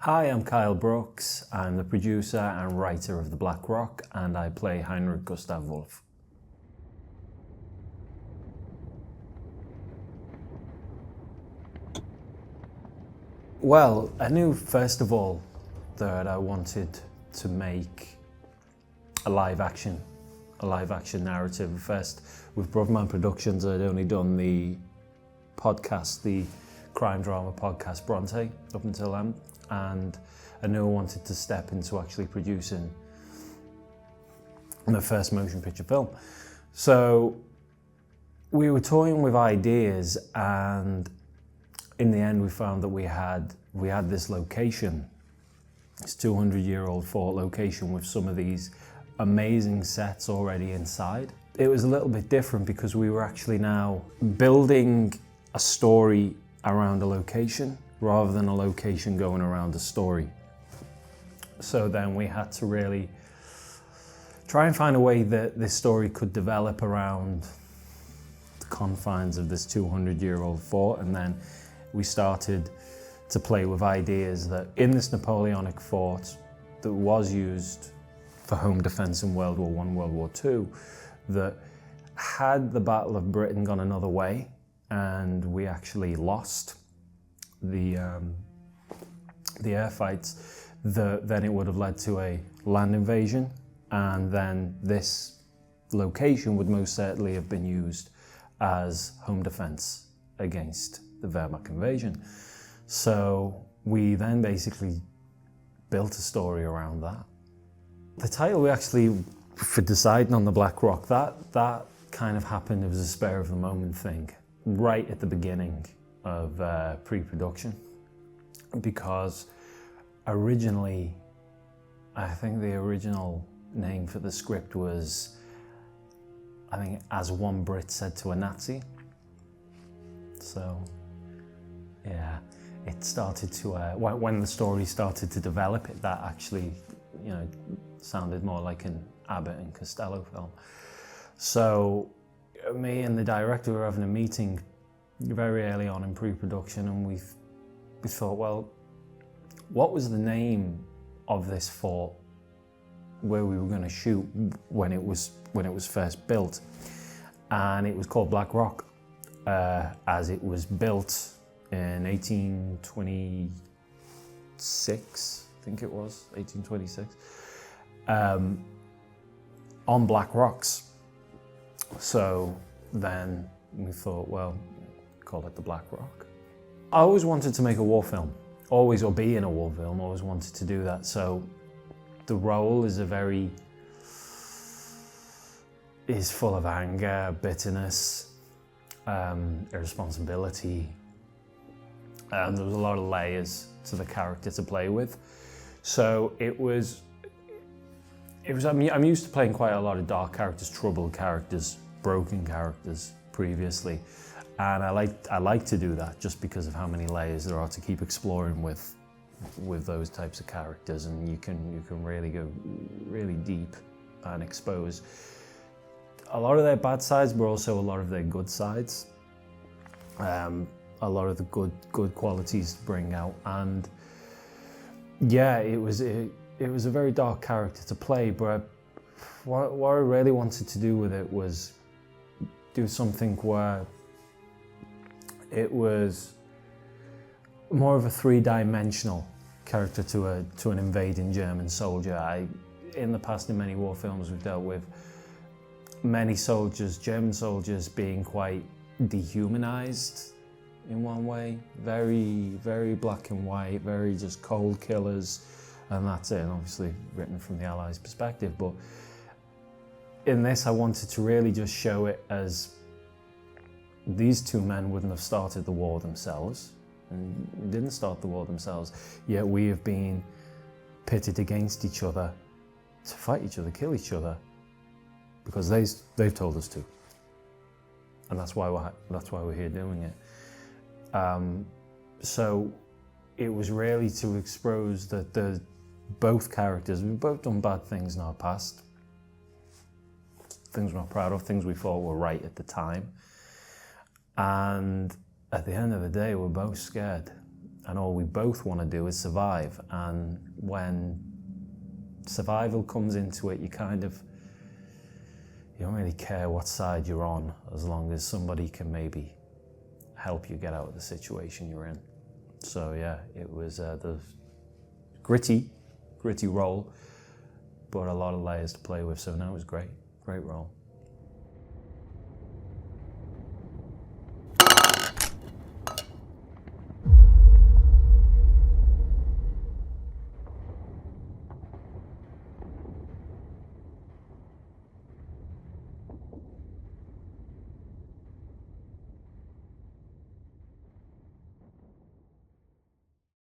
Hi, I'm Kyle Brookes. I'm the producer and writer of The Black Rock, and I play Heinrich Gustav Wölf. Well, I knew first of all that I wanted to make a live action narrative. First, with Brookes Productions, I'd only done the podcast, the crime drama podcast Bronte, up until then, and I knew I wanted to step into actually producing my first motion picture film. So we were toying with ideas, and in the end we found that we had this location, this 200-year-old fort location with some of these amazing sets already inside. It was a little bit different because we were actually now building a story around a location rather than a location going around a story. So then we had to really try and find a way that this story could develop around the confines of this 200-year-old fort, and then we started to play with ideas that in this Napoleonic fort that was used for home defense in World War I, World War II, that had the Battle of Britain gone another way and we actually lost the air fights, then it would have led to a land invasion, and then this location would most certainly have been used as home defense against the Wehrmacht invasion. So we then basically built a story around that. The title, we actually, for deciding on The Black Rock, that kind of happened. It was a spur of the moment thing, right at the beginning of pre-production, because originally, I think the original name for the script was, I think, As One Brit Said to a Nazi. So, yeah, it started to, when the story started to develop, that actually, sounded more like an Abbott and Costello film. So, me and the director were having a meeting very early on in pre-production, and we thought, well, what was the name of this fort where we were going to shoot when it was first built? And it was called Black Rock, as it was built in 1826, I think it was, 1826, on black rocks. So then we thought, well, call it The Black Rock. I always wanted to make a war film, or be in a war film, always wanted to do that. So the role is full of anger, bitterness, irresponsibility. There was a lot of layers to the character to play with. So I'm used to playing quite a lot of dark characters, troubled characters, broken characters previously. And I like to do that just because of how many layers there are to keep exploring with those types of characters, and you can really go really deep and expose a lot of their bad sides, but also a lot of their good sides. A lot of the good qualities to bring out, and yeah, it was a very dark character to play. But what I really wanted to do with it was do something where it was more of a three-dimensional character to an invading German soldier. In the past, in many war films, we've dealt with many soldiers, German soldiers, being quite dehumanized in one way, very, very black and white, very just cold killers, and that's it. And obviously written from the Allies' perspective, but in this, I wanted to really just show it as these two men wouldn't have started the war themselves, and didn't start the war themselves, yet we have been pitted against each other to fight each other, kill each other, because they've told us to, and that's why we're here doing it. So it was really to expose that both characters, we've both done bad things in our past, things we're not proud of, things we thought were right at the time. And at the end of the day, we're both scared. and all we both want to do is survive. And when survival comes into it, you don't really care what side you're on, as long as somebody can maybe help you get out of the situation you're in. So yeah, it was the gritty role, but a lot of layers to play with. So no, it was great role.